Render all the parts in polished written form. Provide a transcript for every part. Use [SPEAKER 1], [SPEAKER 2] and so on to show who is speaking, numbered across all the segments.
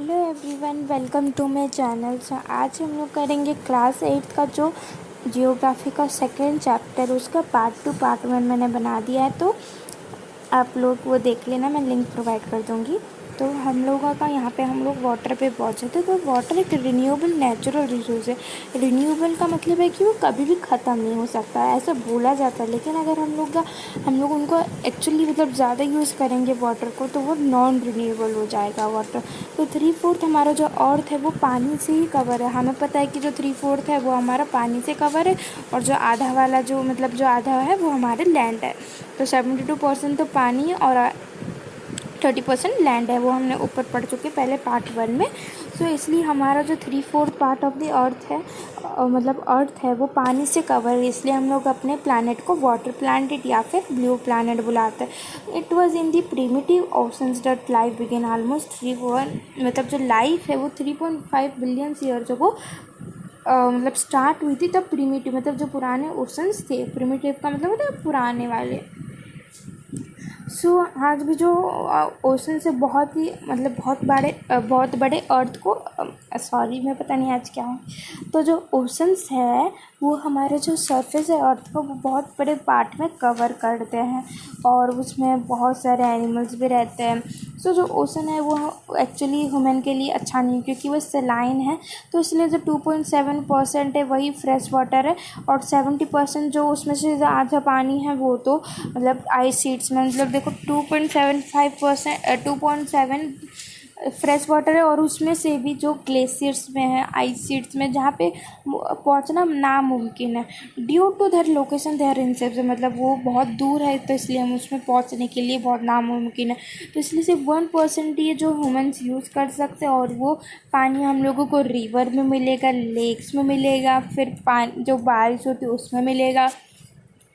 [SPEAKER 1] Hello everyone, welcome to my channel. आज हम लोग करेंगे क्लास 8 का जो जियोग्राफी का सेकेंड चैप्टर, उसका पार्ट 1 मैंने बना दिया है, तो आप लोग वो देख लेना। मैं लिंक प्रोवाइड कर दूँगी। तो हम लोगों का यहाँ पे हम लोग वाटर पे पहुँचे थे। तो वाटर एक रिन्यूएबल नेचुरल रिसोर्स है। रिन्यूएबल का मतलब है कि वो कभी भी ख़त्म नहीं हो सकता है, ऐसा बोला जाता है। लेकिन अगर हम लोग उनको एक्चुअली मतलब ज़्यादा यूज़ करेंगे वाटर को, तो वो नॉन रिन्यूएबल हो जाएगा वाटर। तो 3/4 हमारा जो अर्थ है वो पानी से ही कवर है। हमें पता है कि जो 3/4 है वो हमारा पानी से कवर है, और जो आधा वाला जो आधा है वो हमारे लैंड है। तो 72% तो पानी है और 30% लैंड है। वो हमने ऊपर पढ़ चुके पहले पार्ट 1 में। तो इसलिए हमारा जो 3/4 पार्ट ऑफ द अर्थ है, अर्थ है, वो पानी से कवर है। इसलिए हम लोग अपने प्लानट को वाटर प्लानट या फिर ब्लू प्लानट बुलाते हैं। It was in the primitive oceans that life begin almost 3 जो लाइफ है वो 3.5 बिलियन ईयर्स को स्टार्ट हुई थी। तब प्रिमिटिव जो पुराने ओशंस थे, प्रिमिटिव का मतलब होता है पुराने वाले। आज भी जो ओशन से बहुत ही बहुत बड़े अर्थ को मैं पता नहीं आज क्या है। तो जो ओशंस है वो हमारे जो सरफेस है अर्थ का, वो बहुत बड़े पार्ट में कवर करते हैं, और उसमें बहुत सारे एनिमल्स भी रहते हैं। जो ओशन है वो एक्चुअली ह्यूमन के लिए अच्छा नहीं है, क्योंकि वो सलाइन है। तो इसलिए जो 2.7% है वही फ्रेश वाटर है, और 70% जो उसमें से आधा पानी है वो तो आइस शीट्स में देखो 2.75% 2.7 फ्रेश वाटर है, और उसमें से भी जो ग्लेशियर्स में है, आइस शीट्स में, जहाँ पे पहुँचना नामुमकिन है due to their location, their inception. वो बहुत दूर है, तो इसलिए हम उसमें पहुँचने के लिए बहुत नामुमकिन है। तो इसलिए सिर्फ 1% ये जो ह्यूमन्स यूज़ कर सकते हैं, और वो पानी हम लोगों को रिवर में मिलेगा, लेक्स में मिलेगा, फिर पानी जो बारिश होती है उसमें मिलेगा,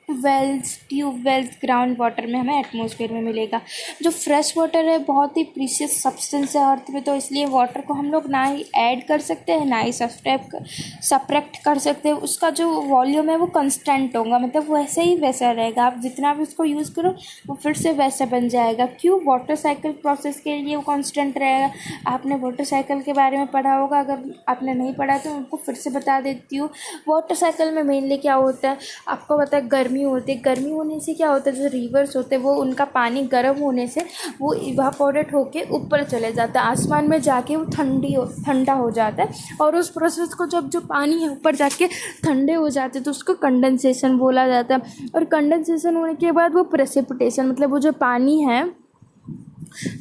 [SPEAKER 1] वेल्स, ट्यूबवेल्स, ग्राउंड वाटर में हमें एटमॉस्फेयर में मिलेगा। जो फ्रेश वाटर है बहुत ही प्रीशियस सब्सटेंस है अर्थ में। तो इसलिए वाटर को हम लोग ना ही ऐड कर सकते हैं, ना ही सब्ट्रैक्ट कर सकते हैं। उसका जो वॉल्यूम है वो कंस्टेंट होगा, वैसे ही वैसा रहेगा। आप जितना भी उसको यूज़ करो वो फिर से वैसा बन जाएगा। क्यों? वाटर साइकिल प्रोसेस के लिए वो कांस्टेंट रहेगा। आपने वाटर साइकिल के बारे में पढ़ा होगा, अगर आपने नहीं पढ़ा तो उनको फिर से बता देती हूँ। वाटर साइकिल में मेनली क्या होता है, आपको पता है, गर्मी होती है। गर्मी होने से क्या होता है, जो रिवर्स होते हैं वो उनका पानी गर्म होने से वो इवापोरेट होके ऊपर चले जाता है, आसमान में जाके वो ठंडा हो जाता है। और उस प्रोसेस को जब जो पानी है ऊपर जाके ठंडे हो जाते हैं तो उसको कंडेंसेशन बोला जाता है। और कंडेंसेशन होने के बाद वो प्रेसिपिटेशन, वो जो पानी है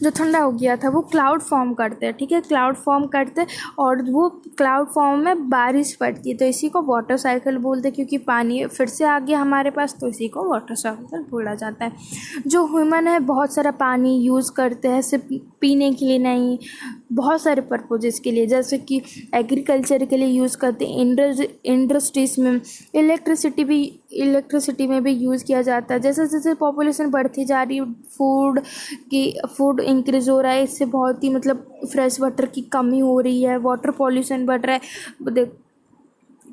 [SPEAKER 1] जो ठंडा हो गया था वो क्लाउड फॉर्म करते हैं। ठीक है, क्लाउड फॉर्म करते हैं, और वो क्लाउड फॉर्म में बारिश पड़ती है। तो इसी को वाटर साइकिल बोलते हैं, क्योंकि पानी फिर से आ गया हमारे पास, तो इसी को वाटर साइकिल बोला जाता है। जो ह्यूमन है बहुत सारा पानी यूज़ करते हैं, सिर्फ पीने के लिए नहीं, बहुत सारे पर्पजेज़ के लिए, जैसे कि एग्रीकल्चर के लिए यूज़ करते हैं, इंडस्ट्रीज़ में, इलेक्ट्रिसिटी में भी यूज़ किया जाता है। जैसे जैसे पॉपुलेशन बढ़ती जा रही है, फूड इंक्रीज़ हो रहा है, इससे बहुत ही फ्रेश वाटर की कमी हो रही है, वाटर पॉल्यूशन बढ़ रहा है।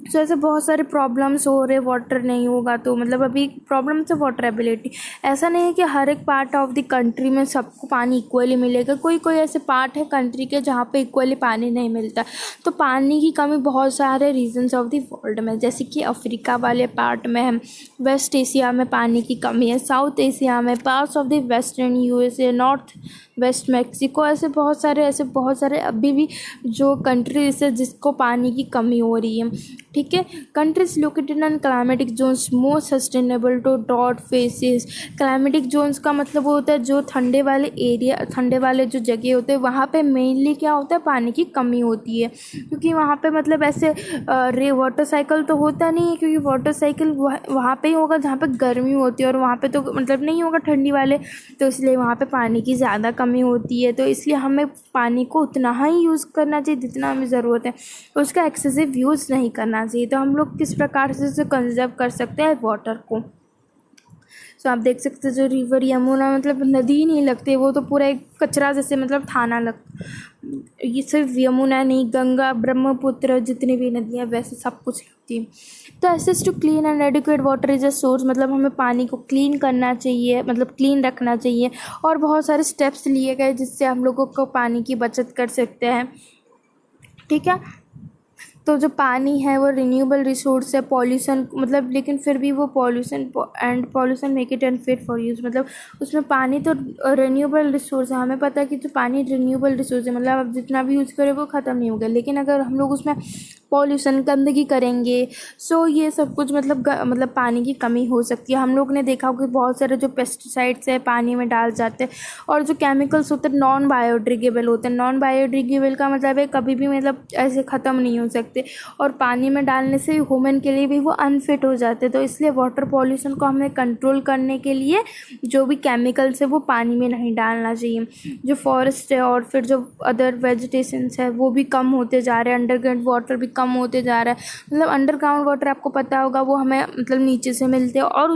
[SPEAKER 1] सो ऐसे बहुत सारे प्रॉब्लम्स हो रहे, वाटर नहीं होगा तो अभी प्रॉब्लम्स है वाटर एबिलिटी। ऐसा नहीं है कि हर एक पार्ट ऑफ द कंट्री में सबको पानी इक्वली मिलेगा। कोई कोई ऐसे पार्ट है कंट्री के जहाँ पे इक्वली पानी नहीं मिलता। तो पानी की कमी बहुत सारे रीजन्स ऑफ द वर्ल्ड में, जैसे कि अफ्रीका वाले पार्ट में है, वेस्ट एशिया में पानी की कमी है, साउथ एशिया में, parts of the western USA, north west Mexico, ऐसे बहुत सारे अभी भी जो कंट्रीज है जिसको पानी की कमी हो रही है। ठीक है, countries located in climatic zones most sustainable to drought faces. Climatic zones का मतलब होता है जो ठंडे वाले जो जगह होते हैं वहाँ पे मेनली क्या होता है, पानी की कमी होती है। क्योंकि वहाँ पे ऐसे वाटर साइकिल तो होता नहीं है, क्योंकि वाटर साइकिल वहाँ पे ही होगा जहाँ पे गर्मी होती है, और वहाँ पे तो नहीं होगा ठंडी वाले, तो इसलिए वहाँ पे पानी की ज़्यादा कमी होती है। तो इसलिए हमें पानी को उतना ही यूज़ करना चाहिए जितना हमें ज़रूरत है, उसका एक्सेसिव यूज़ नहीं करना चाहिए। तो हम लोग किस प्रकार से उसे कंजर्व कर सकते हैं वाटर को। तो आप देख सकते हो जो रिवर यमुना मतलब नदी ही नहीं लगती, वो तो पूरा एक कचरा जैसे मतलब थाना ये सिर्फ यमुना नहीं, गंगा, ब्रह्मपुत्र, जितनी भी नदियाँ वैसे सब कुछ लगती है। तो access to clean and adequate water is a source, मतलब हमें पानी को क्लीन करना चाहिए, मतलब क्लीन रखना चाहिए। और बहुत सारे स्टेप्स लिए गए जिससे हम लोगों को पानी की बचत कर सकते हैं, ठीक है। तो जो पानी है वो रिन्यूएबल रिसोर्स है, पॉल्यूशन मतलब, लेकिन फिर भी वो pollution make it unfit for use, मतलब उसमें पानी तो रिन्यूएबल रिसोर्स है, हमें पता है कि जो पानी रिन्यूएबल रिसोर्स है, मतलब आप जितना भी यूज़ करें वो ख़त्म नहीं होगा। लेकिन अगर हम लोग उसमें पॉल्यूशन, गंदगी करेंगे सो ये सब कुछ मतलब पानी की कमी हो सकती है। हम लोग ने देखा होगा कि बहुत सारे जो पेस्टिसाइड्स है पानी में डाल जाते हैं, और जो केमिकल्स होते हैं नॉन बायोडिग्रेडेबल होते हैं। नॉन बायोडिग्रेडेबल का मतलब है कभी भी मतलब ऐसे ख़त्म नहीं हो सकते, और पानी में डालने से ह्यूमन के लिए भी वो अनफिट हो जाते। तो इसलिए वाटर पॉल्यूशन को हमें कंट्रोल करने के लिए जो भी केमिकल्स है वो पानी में नहीं डालना चाहिए। जो फॉरेस्ट है और फिर जो अदर वेजिटेशंस है वो भी कम होते जा रहे हैं, अंडरग्राउंड वाटर भी कम होते जा रहा है। मतलब अंडरग्राउंड वाटर आपको पता होगा वो हमें मतलब नीचे से मिलते हैं, और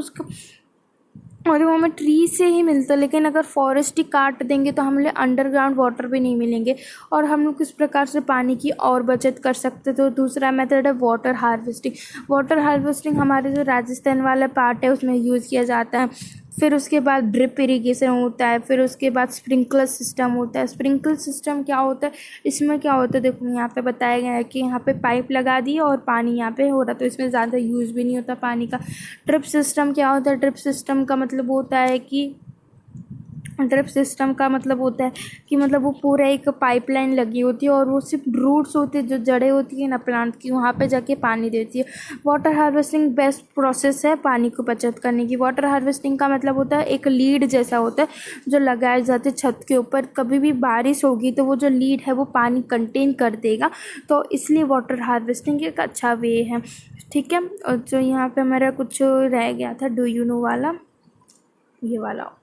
[SPEAKER 1] वो हमें ट्री से ही मिलता है। लेकिन अगर फॉरेस्ट ही काट देंगे तो हमें अंडरग्राउंड वाटर भी नहीं मिलेंगे। और हम लोग किस प्रकार से पानी की और बचत कर सकते, तो दूसरा मेथड है वाटर हार्वेस्टिंग। वाटर हार्वेस्टिंग हमारे जो राजस्थान वाला पार्ट है उसमें यूज़ किया जाता है। फिर उसके बाद ड्रिप इरिगेशन होता है, फिर उसके बाद स्प्रिंकलर सिस्टम होता है। स्प्रिंकलर सिस्टम क्या होता है, इसमें क्या होता है देखो यहाँ पे बताया गया है कि यहाँ पे पाइप लगा दी और पानी यहाँ पे हो रहा, तो इसमें ज़्यादा यूज़ भी नहीं होता पानी का। ड्रिप सिस्टम क्या होता है, ड्रिप सिस्टम का मतलब होता है कि मतलब वो पूरा एक पाइपलाइन लगी होती है और वो सिर्फ रूट्स होते हैं, जो जड़ें होती है ना प्लांट की, वहाँ पे जाके पानी देती है। वाटर हार्वेस्टिंग बेस्ट प्रोसेस है पानी को बचत करने की। वाटर हार्वेस्टिंग का मतलब होता है एक लीड जैसा होता है जो लगाए जाते छत के ऊपर। कभी भी बारिश होगी तो वो जो लीड है वो पानी कंटेन कर देगा, तो इसलिए वाटर हार्वेस्टिंग एक अच्छा वे है, ठीक है। और जो यहाँ पे हमारा कुछ रह गया था डू यू नो वाला, ये वाला।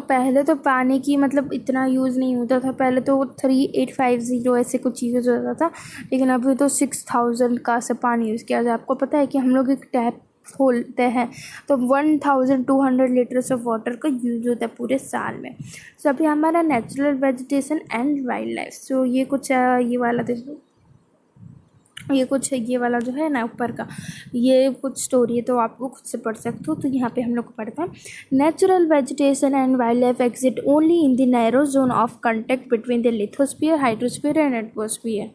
[SPEAKER 1] पहले तो पानी की मतलब इतना यूज़ नहीं होता था, पहले तो 3850 ऐसे कुछ यूज़ होता था, लेकिन अभी तो 6000 का से पानी यूज़ किया जाए। आपको पता है कि हम लोग एक टैप खोलते हैं तो 1200 लीटर्स ऑफ वाटर का यूज़ होता है पूरे साल में। सो अभी हमारा natural vegetation and wildlife. So ये कुछ ये वाला देखो, ये वाला जो है ना ऊपर का, ये कुछ स्टोरी है तो आपको खुद से पढ़ सकते हो। तो यहाँ पे हम लोग पढ़ते हैं, natural vegetation and wildlife exist only in the narrow zone of contact between the lithosphere, hydrosphere and atmosphere.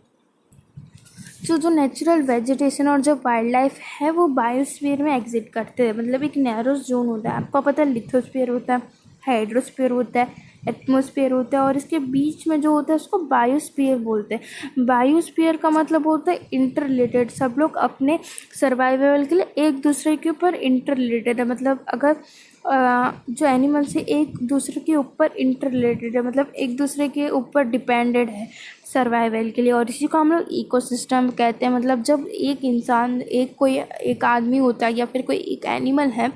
[SPEAKER 1] जो नेचुरल वेजिटेशन और जो वाइल्ड लाइफ है वो बायोस्फीयर में एग्जिट करते हैं, मतलब एक नैरो जोन होता है। आपको पता है लिथोस्फीयर होता है, हाइड्रोस्फीयर होता है, एटमॉस्फेयर होता है, और इसके बीच में जो होता है उसको बायोस्फीयर बोलते हैं। बायोस्फीयर का मतलब होता है इंटर रिलेटेड, सब लोग अपने सर्वाइवल के लिए एक दूसरे के ऊपर इंटर रिलेटेड है। मतलब अगर जो एनिमल्स है एक दूसरे के ऊपर इंटर रिलेटेड है, मतलब एक दूसरे के ऊपर डिपेंडेड है सर्वाइवल के लिए, और इसी को हम लोग इकोसिस्टम कहते हैं। मतलब जब एक इंसान, एक आदमी होता है या फिर कोई एक एनिमल है,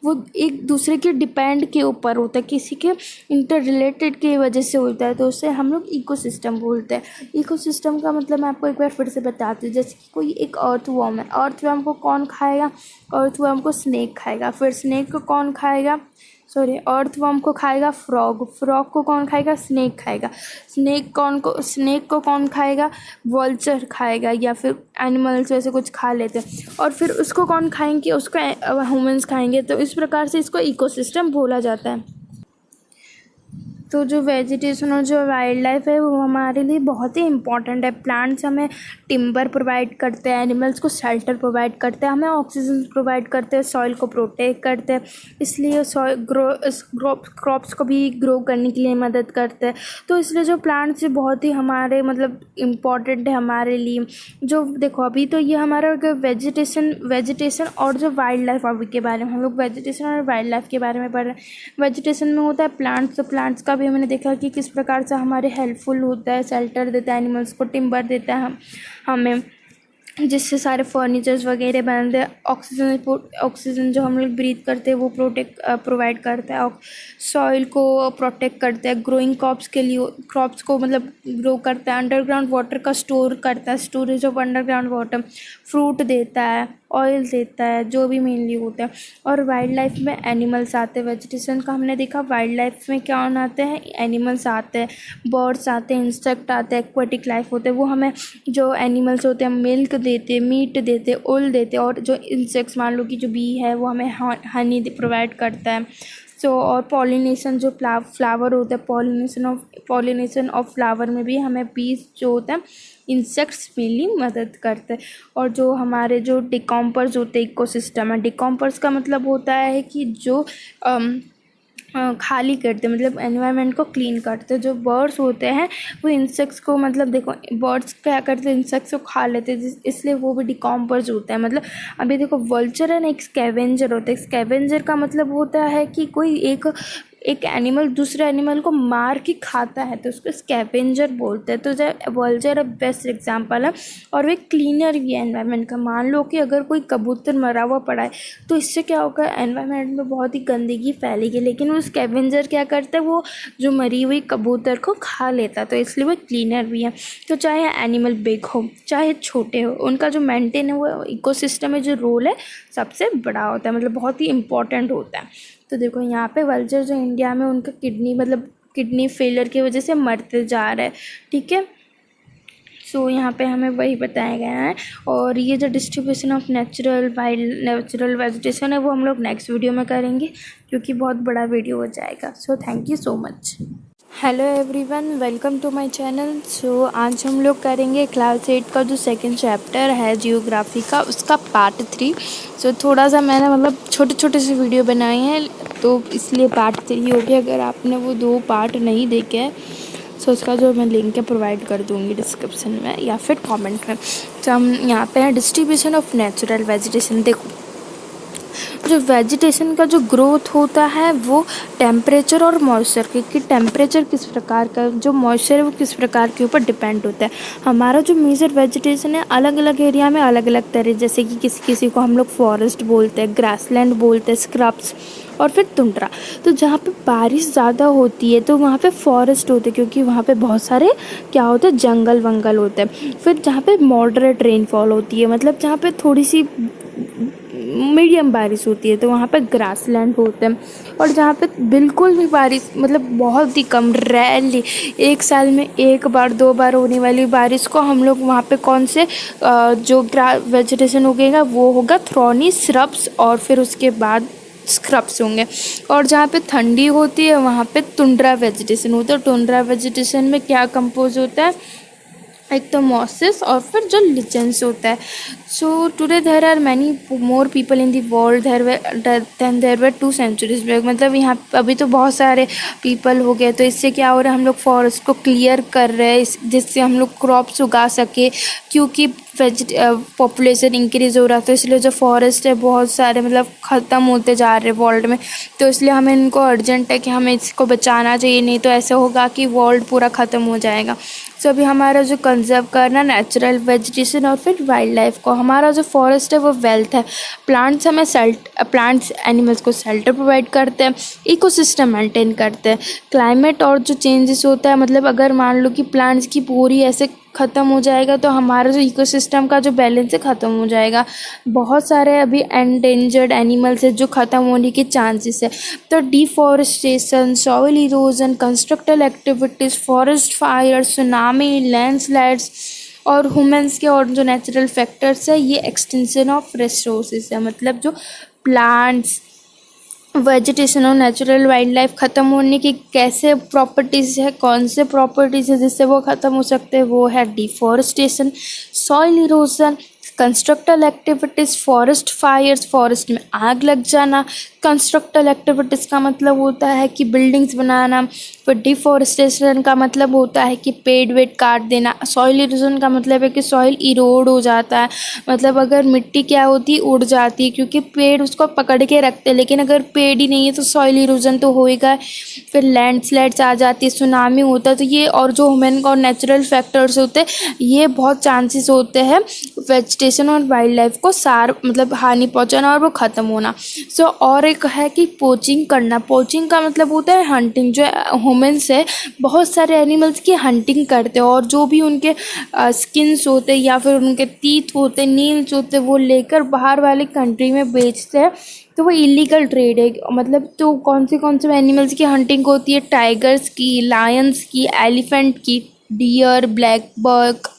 [SPEAKER 1] वो एक दूसरे के डिपेंड के ऊपर होता है, किसी के इंटर रिलेटेड की वजह से होता है, तो उससे हम लोग इकोसिस्टम बोलते हैं। इकोसिस्टम का मतलब मैं आपको एक बार फिर से बताती हूँ। जैसे कि कोई एक अर्थवर्म है, अर्थवर्म को कौन खाएगा, अर्थवर्म को स्नेक खाएगा, फिर स्नेक को कौन खाएगा, अर्थवर्म को खाएगा फ्रॉग, फ्रॉग को कौन खाएगा, स्नेक खाएगा, स्नेक को कौन खाएगा, वल्चर खाएगा, या फिर एनिमल्स वैसे कुछ खा लेते हैं, और फिर उसको कौन खाएंगे, उसको ह्यूमंस खाएंगे। तो इस प्रकार से इसको इकोसिस्टम बोला जाता है। तो जो वेजिटेशन और जो वाइल्ड लाइफ है वो हमारे लिए बहुत ही इम्पॉर्टेंट है। प्लांट्स हमें टिम्बर प्रोवाइड करते हैं, एनिमल्स को शेल्टर प्रोवाइड करते हैं, हमें ऑक्सीजन प्रोवाइड करते हैं, सॉइल को प्रोटेक्ट करते हैं, इसलिए क्रॉप्स को भी ग्रो करने के लिए मदद करते हैं। तो इसलिए जो प्लांट्स बहुत ही हमारे मतलब इम्पॉर्टेंट है हमारे लिए। जो देखो अभी तो ये हमारा वेजिटेशन और जो वाइल्ड लाइफ अभी के बारे में हम लोग वेजिटेशन और वाइल्ड लाइफ के बारे में पढ़ रहे हैं। वेजिटेशन में होता है प्लांट्स, तो प्लांट्स का भी हमने देखा कि किस प्रकार से हमारे हेल्पफुल होता है, शेल्टर देता है, एनिमल्स को टिम्बर देता है हमें, जिससे सारे फर्नीचर्स वगैरह बनते हैं। ऑक्सीजन जो हम लोग ब्रीथ करते हैं वो प्रोवाइड करता है, सॉइल को प्रोटेक्ट करता है, ग्रोइंग क्रॉप्स को मतलब ग्रो करता है, अंडरग्राउंड वाटर का स्टोर करता है, storage of underground water, fruit देता है, ऑयल देता है, जो भी मेनली होता है। और वाइल्ड लाइफ में एनिमल्स आते हैं। वेजिटेशन का हमने देखा, वाइल्ड लाइफ में क्या आते हैं, एनिमल्स आते हैं, बर्ड्स आते हैं, इंसेक्ट आते हैं, एक्वेटिक लाइफ होते हैं। वो हमें जो एनिमल्स होते हैं मिल्क देते हैं, मीट देते हैं, ओल देते हैं। और जो इंसेक्ट्स, मान लो कि जो बी है वो हमें हनी प्रोवाइड करता है। और पॉलिनेशन, जो फ्लावर होता है, पॉलिनेशन ऑफ फ्लावर में भी हमें बीज जो होता है इंसेक्ट्स मेनली मदद करते हैं। और जो हमारे जो डिकम्पर्स होते हैं इकोसिस्टम है, डिकम्पर्स का मतलब होता है कि जो खाली करते, मतलब एनवायरनमेंट को क्लीन करते। जो बर्ड्स होते हैं वो इंसेक्ट्स को, मतलब देखो बर्ड्स क्या करते हैं, इंसेक्ट्स को खा लेते हैं, इसलिए वो भी डिकम्पर्स होता है। मतलब अभी देखो वल्चर है ना, एक स्कैवेंजर होता है। स्कैवेंजर का मतलब होता है कि कोई एक एनिमल दूसरे एनिमल को मार के खाता है, तो उसको स्कैवेंजर बोलते हैं। तो जो वल्चर बेस्ट एग्जांपल है। और वे क्लीनर भी है एनवायरनमेंट का। मान लो कि अगर कोई कबूतर मरा हुआ पड़ा है तो इससे क्या होगा, एनवायरनमेंट में बहुत ही गंदगी फैलेगी। लेकिन वो स्कैवेंजर क्या करता है, वो जो मरी हुई कबूतर को खा लेता, तो इसलिए वो क्लीनर भी है। तो चाहे एनिमल बिग हो चाहे छोटे हो, उनका जो मेंटेन है वो इकोसिस्टम में जो रोल है सबसे बड़ा होता है, मतलब बहुत ही इम्पोर्टेंट होता है। तो देखो यहाँ पे वल्चर जो इंडिया में उनका किडनी फेलियर की वजह से मरते जा रहे हैं, ठीक है। यहाँ पे हमें वही बताया गया है। और ये जो डिस्ट्रीब्यूशन ऑफ नेचुरल वेजिटेशन है वो हम लोग नेक्स्ट वीडियो में करेंगे, क्योंकि बहुत बड़ा वीडियो हो जाएगा। Thank you so much. Hello everyone, welcome to my channel. आज हम लोग करेंगे क्लास 8 का जो सेकंड चैप्टर है जियोग्राफी का, उसका पार्ट 3। थोड़ा सा मैंने मतलब छोटे से वीडियो बनाए हैं, तो इसलिए पार्ट 3 हो गया। अगर आपने वो 2 पार्ट नहीं देखे हैं उसका जो मैं लिंक है प्रोवाइड कर दूँगी डिस्क्रिप्शन में या फिर कमेंट में। हम यहाँ पे हैं डिस्ट्रीब्यूशन ऑफ नेचुरल वेजिटेशन। देखो जो वेजिटेशन का जो ग्रोथ होता है वो टेम्परेचर और मॉइस्चर के, कि टेम्परेचर किस प्रकार का, जो मॉइस्चर है वो किस प्रकार के ऊपर डिपेंड होता है। हमारा जो मेजर वेजिटेशन है अलग अलग एरिया में अलग अलग तरह, जैसे कि किसी को हम लोग फॉरेस्ट बोलते हैं, ग्रासलैंड बोलते हैं, स्क्रब्स और फिर टुंड्रा। तो जहाँ पे बारिश ज़्यादा होती है तो वहाँ पे फॉरेस्ट होते हैं, क्योंकि वहाँ पे बहुत सारे क्या होते हैं, जंगल वंगल होते हैं। फिर जहाँ पे मॉडरेट रेनफॉल होती है, मतलब जहाँ पे थोड़ी सी मीडियम बारिश होती है, तो वहाँ पे ग्रासलैंड होते हैं। और जहाँ पे बिल्कुल भी बारिश, मतलब बहुत ही कम, रेयरली एक साल में 1 बार 2 बार होने वाली बारिश को हम लोग वहाँ पे कौन से जो वेजिटेशन उगेगा वो होगा थ्रॉनी, श्रब्स और फिर उसके बाद स्क्रब्स होंगे। और जहाँ पे ठंडी होती है वहाँ पे टुंड्रा वेजिटेशन होता है। टुंड्रा वेजिटेशन में क्या कंपोज होता है, एक तो मॉसेस और फिर जो लिचेंस होता है। Today there are many more people in the world there were 2 centuries back. मतलब यहाँ अभी तो बहुत सारे पीपल हो गए, तो इससे क्या हो रहा है, हम लोग फॉरेस्ट को क्लियर कर रहे हैं जिससे हम लोग क्रॉप्स उगा सके, क्योंकि पॉपुलेशन इंक्रीज़ हो रहा है। तो इसलिए जो फॉरेस्ट है बहुत सारे मतलब ख़त्म होते जा रहे हैं वर्ल्ड में। तो इसलिए हमें इनको अर्जेंट है कि हमें इसको बचाना चाहिए, नहीं तो ऐसा होगा कि वर्ल्ड पूरा ख़त्म हो जाएगा। अभी हमारा जो कंजर्व करना नेचुरल वेजिटेशन और फिर वाइल्ड लाइफ को, हमारा जो फॉरेस्ट है वो वेल्थ है। प्लांट्स एनिमल्स को शेल्टर प्रोवाइड करते हैं, इकोसिस्टम मेंटेन करते हैं। क्लाइमेट और जो चेंजेस होता है, मतलब अगर मान लो कि प्लांट्स की पूरी ऐसे ख़त्म हो जाएगा तो हमारा जो इकोसिस्टम का जो बैलेंस है ख़त्म हो जाएगा। बहुत सारे अभी एंडेंजर्ड एनिमल्स है जो ख़त्म होने के चांसेस है। तो deforestation, soil erosion, constructive activities, forest fire, tsunami, landslides और ह्यूमंस के और जो नेचुरल फैक्टर्स है, ये एक्सटेंशन ऑफ रिसोर्सेज है। मतलब जो प्लांट्स, वेजिटेशन और नेचुरल वाइल्ड लाइफ ख़त्म होने की कैसे प्रॉपर्टीज़ है, कौन से प्रॉपर्टीज़ है जिससे वो ख़त्म हो सकते हैं, वो है deforestation, soil erosion, constructive activities, forest fires, forest में आग लग जाना। कंस्ट्रक्टिव एक्टिविटीज़ का मतलब होता है कि बिल्डिंग्स बनाना। फिर डिफॉरेस्टेशन का मतलब होता है कि पेड़ वेड़ काट देना। सॉइल इरोजन का मतलब है कि सॉइल इरोड हो जाता है, मतलब अगर मिट्टी क्या होती है, उड़ जाती है, क्योंकि पेड़ उसको पकड़ के रखते हैं। लेकिन अगर पेड़ ही नहीं है तो सॉइल इरोजन तो होएगा। फिर लैंडस्लाइड्स आ जाती है, सुनामी होता है। तो ये और जो ह्यूमन का और नेचुरल फैक्टर्स होते हैं, ये बहुत चांसेस होते हैं वेजिटेशन और वाइल्ड लाइफ को मतलब हानि पहुँचाना और वो ख़त्म होना। और एक एक है कि पोचिंग करना। पोचिंग का मतलब होता है हंटिंग। जो ह्यूमन्स है बहुत सारे एनिमल्स की हंटिंग करते हैं और जो भी उनके स्किन्स होते हैं या फिर उनके टीथ होते हैं, नील्स होते हैं, वो लेकर बाहर वाले कंट्री में बेचते हैं। तो वो इलीगल ट्रेड है। मतलब तो कौन से एनिमल्स की हंटिंग होती है? टाइगर्स की, लायंस की, एलिफेंट की, deer, blackbuck,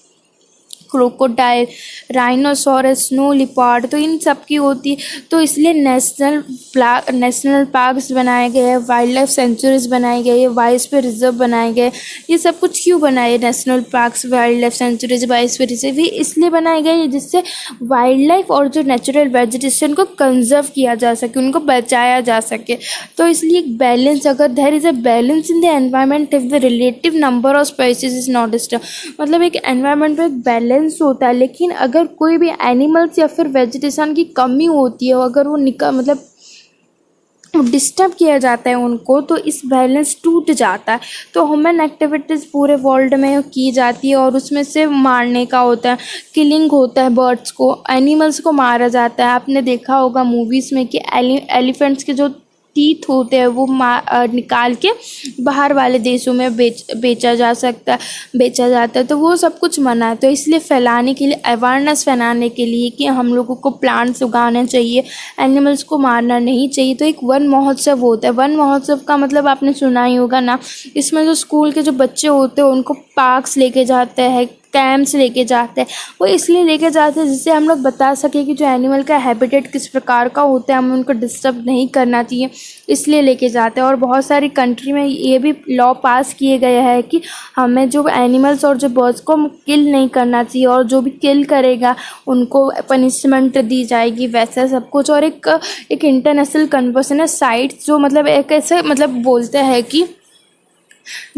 [SPEAKER 1] crocodile, rhinoceros, snow leopard, तो इन सब की होती है। तो इसलिए नेशनल पार्क्स बनाए गए हैं, वाइल्ड लाइफ सेंचुरीज बनाई गई है, बायोस्फीयर रिजर्व बनाए गए। ये सब कुछ क्यों बनाए? National parks, wild life sanctuaries, biosphere reserve, ये इसलिए बनाए गए हैं जिससे वाइल्ड लाइफ और जो नेचुरल वेजिटेशन को कंजर्व किया जा सके, उनको बचाया जा सके। तो इसलिए एक बैलेंस, अगर there is a balance in the environment if the relative number of species is not disturb, मतलब एक एनवायरनमेंट में एक बैलेंस होता है, लेकिन अगर कोई भी एनिमल्स या फिर वेजिटेशन की कमी होती है, अगर वो मतलब डिस्टर्ब किया जाता है उनको, तो इस बैलेंस टूट जाता है। तो ह्यूमन एक्टिविटीज़ पूरे वर्ल्ड में की जाती है और उसमें से मारने का होता है, किलिंग होता है, बर्ड्स को, एनिमल्स को मारा जाता है। आपने देखा होगा मूवीज़ में कि एलिफेंट्स के जो टीथ होते हैं वो निकाल के बाहर वाले देशों में बेचा जाता है। तो वो सब कुछ मना है। तो इसलिए फैलाने के लिए, अवेयरनेस फैलाने के लिए कि हम लोगों को प्लांट्स उगाने चाहिए, एनिमल्स को मारना नहीं चाहिए। तो एक वन महोत्सव होता है। वन महोत्सव का मतलब आपने सुना ही होगा ना। इसमें जो स्कूल के जो बच्चे होते हैं उनको पार्क्स लेके जाते हैं, कैंप्स लेके जाते हैं। वो इसलिए लेके जाते हैं जिससे हम लोग बता सकें कि जो एनिमल का हैबिटेट किस प्रकार का होता है, हमें उनको डिस्टर्ब नहीं करना चाहिए, इसलिए लेके जाते हैं। और बहुत सारी कंट्री में ये भी लॉ पास किए गए हैं कि हमें जो एनिमल्स और जो बर्ड्स को किल नहीं करना चाहिए, और जो भी किल करेगा उनको पनिशमेंट दी जाएगी, वैसा सब कुछ। और एक इंटरनेशनल कन्वर्सेशन है साइट्स, जो मतलब एक ऐसे मतलब बोलते हैं कि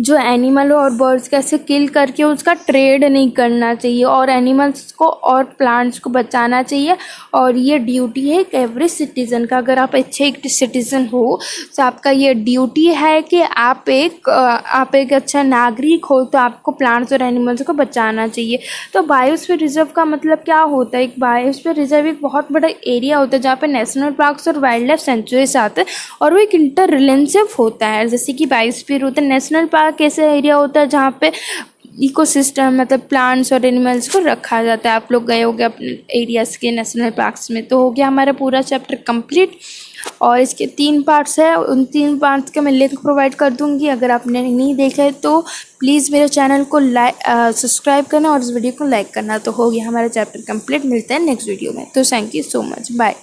[SPEAKER 1] जो एनिमल और बर्ड्स कैसे किल करके उसका ट्रेड नहीं करना चाहिए, और एनिमल्स को और प्लांट्स को बचाना चाहिए। और ये ड्यूटी है एक एवरी सिटीज़न का। अगर आप अच्छे एक सिटीज़न हो तो आपका ये ड्यूटी है कि आप एक अच्छा नागरिक हो, तो आपको प्लांट्स और एनिमल्स को बचाना चाहिए। तो बायोस्फीयर रिजर्व का मतलब क्या होता है? एक बायोस्फीयर रिजर्व एक बहुत बड़ा एरिया होता है जहाँ पे नेशनल पार्क्स और वाइल्ड लाइफ सेंचुरीज आते हैं, और वो एक इंटर रिलेटिव होता है। जैसे कि बायोस्फीयर होता है, नेशनल पार्क ऐसा एरिया होता है जहाँ पे इकोसिस्टम मतलब प्लांट्स और एनिमल्स को रखा जाता है। आप लोग गए होंगे अपने एरियाज़ के नेशनल पार्क्स में। तो हो गया हमारा पूरा चैप्टर कंप्लीट, और इसके 3 पार्ट्स है। उन 3 पार्ट्स का मैं लिंक प्रोवाइड कर दूंगी। अगर आपने नहीं देखा है तो प्लीज़ मेरे चैनल को सब्सक्राइब करना और इस वीडियो को लाइक करना। तो हो गया हमारा चैप्टर कंप्लीट। मिलता है नेक्स्ट वीडियो में। तो thank you so much, bye.